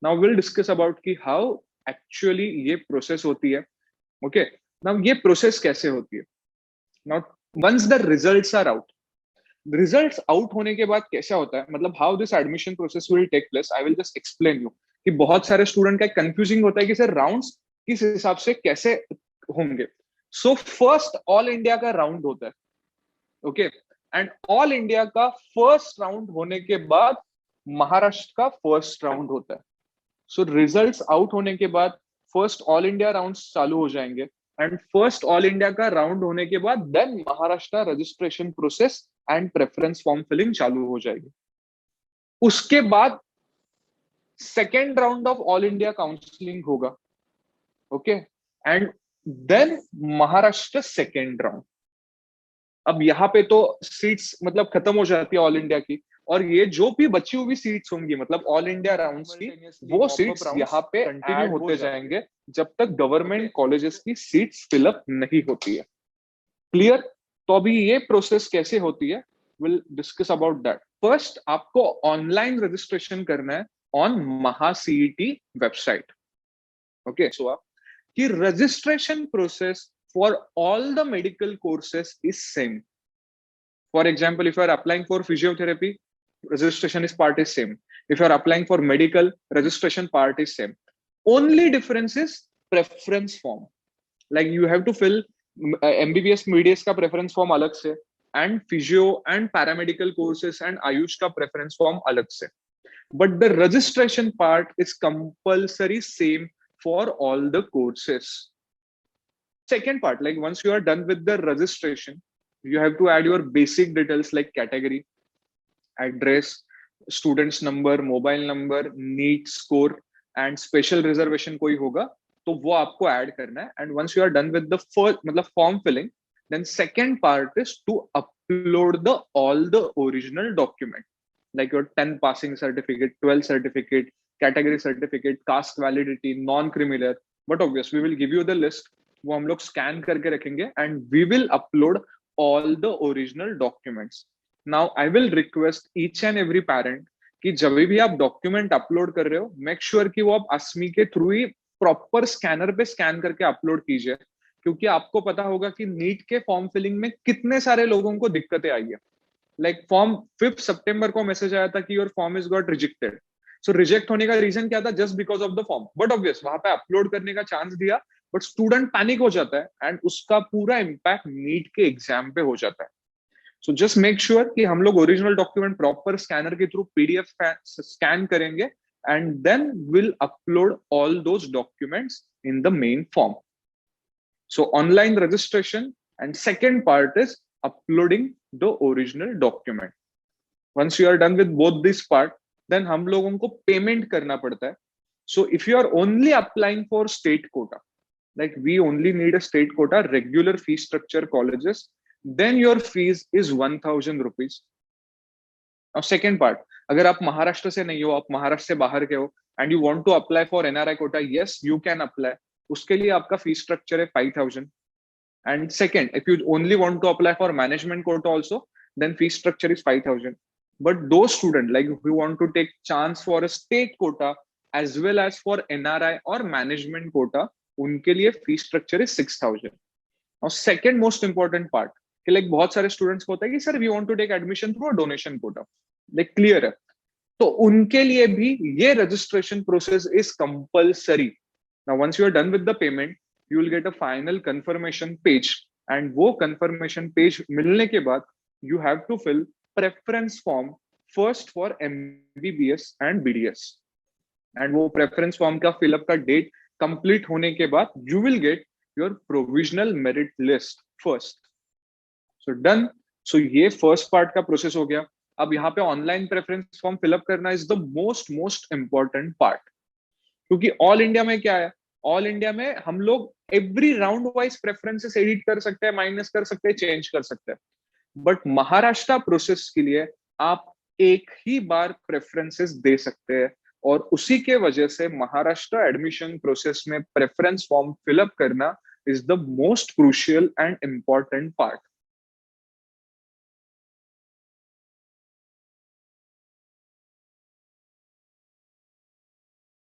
Now will discuss about कि how actually ये process होती है. ओके, नाउ ये प्रोसेस कैसे होती है. Now once the results are out, results out होने के बाद कैसा होता है, मतलब how this admission process will take place, I will just explain you. कि बहुत सारे स्टूडेंट का कंफ्यूजिंग होता है कि सर राउंड्स किस हिसाब से कैसे होंगे. सो फर्स्ट ऑल इंडिया का राउंड होता है. ओके, एंड ऑल इंडिया का फर्स्ट राउंड होने के बाद महाराष्ट्र का फर्स्ट राउंड होता है. सो रिजल्ट्स आउट होने के बाद फर्स्ट ऑल इंडिया राउंड चालू हो जाएंगे, एंड फर्स्ट ऑल इंडिया का राउंड होने के बाद then Maharashtra registration process and preference form filling चालू हो जाएगी. उसके बाद second round of all India counselling होगा. Okay, and then Maharashtra second round. अब यहाँ पे तो सीट्स मतलब खत्म हो जाती है ऑल इंडिया की, और ये जो भी बची हुई सीट्स होंगी मतलब ऑल इंडिया राउंड्स की, वो सीट्स यहाँ पे कंटिन्यू होते जाएंगे जब तक गवर्नमेंट कॉलेजेस की सीट्स फिलअप नहीं होती है. क्लियर? तो अभी ये प्रोसेस कैसे होती है, will discuss about that. First आपको ऑनलाइन रजिस्ट्रेशन करना है ऑन महासीईटी वेबसाइट. ओके, सो आप कि registration process for all the medical courses is same. For example, if you are applying for physiotherapy, registration is part is same. If you are applying for medical, registration part is same. Only difference is preference form. Like you have to fill MBBS BDS का preference form अलग से, and physio and paramedical courses and Ayush का preference form अलग से. But the registration part is compulsory same for all the courses. Second part, like once you are done with the registration, you have to add your basic details like category, address, student's number, mobile number, NEET score, and special reservation कोई होगा तो वो आपको add करना है. And once you are done with the first मतलब form filling, then second part is to upload the all the original document like your 10th passing certificate, 12th certificate, category certificate, caste validity, non-criminal. But obvious, we will give you the list. वो हम लोग scan करके रखेंगे and we will upload all the original documents. Now I will request each and every parent कि जब भी आप document upload कर रहे हो, मेक श्योर कि वो आप ASME के थ्रू ही प्रॉपर स्कैनर पे स्कैन करके अपलोड कीजिए, क्योंकि आपको पता होगा कि नीट के फॉर्म फिलिंग में कितने सारे लोगों को दिक्कतें आई है. लाइक फॉर्म 5 सितंबर को मैसेज आया था कि your form is got rejected. So reject होने का रीजन क्या था? Just because of the form. But obvious वहां पे अपलोड करने का चांस दिया, बट स्टूडेंट पैनिक हो जाता है एंड उसका पूरा इम्पैक्ट नीट के एग्जाम पे हो जाता है. सो जस्ट मेक श्योर कि हम लोग ओरिजिनल डॉक्यूमेंट प्रॉपर स्कैनर के थ्रू PDF स्कैन करेंगे and then will upload all those documents in the main form. So online registration and second part is uploading the original document. Once you are done with both this part, then हम लोगों को payment करना पड़ता है. So if you are only applying for state quota, like we only need a state quota regular fee structure colleges, then your fees is 1000 rupees. Now second part, अगर आप महाराष्ट्र से नहीं हो, आप महाराष्ट्र से बाहर के हो and you want to apply for NRI quota, yes you can apply. उसके लिए आपका fee structure है 5000. And second, if you only want to apply for management quota also, then fee structure is 5000. But those students like who want to take chance for a state quota as well as for NRI or management quota, उनके लिए fee structure is 6000. और second most important part कि like बहुत सारे students को होता है कि sir we want to take admission through a donation quota, like clear है, तो उनके लिए भी ये registration process is compulsory. Now once you are done with the payment, you will get a final confirmation page, and वो confirmation page मिलने के बाद you have to fill preference form first for MBBS and BDS. And वो preference form का fill up का date complete होने के बाद you will get your provisional merit list first. So done. So ये फर्स्ट पार्ट का प्रोसेस हो गया. अब यहाँ पे ऑनलाइन प्रेफरेंस फॉर्म फिलअप करना is the most important part, क्योंकि ऑल इंडिया में क्या है, ऑल इंडिया में हम लोग every round wise preferences edit कर सकते हैं, माइनस कर सकते हैं, चेंज कर सकते हैं. बट महाराष्ट्र प्रोसेस के लिए आप एक ही बार प्रेफरेंसेस दे सकते हैं, और उसी के वजह से महाराष्ट्र एडमिशन प्रोसेस में प्रेफरेंस फॉर्म फिलअप करना is the most crucial and important part.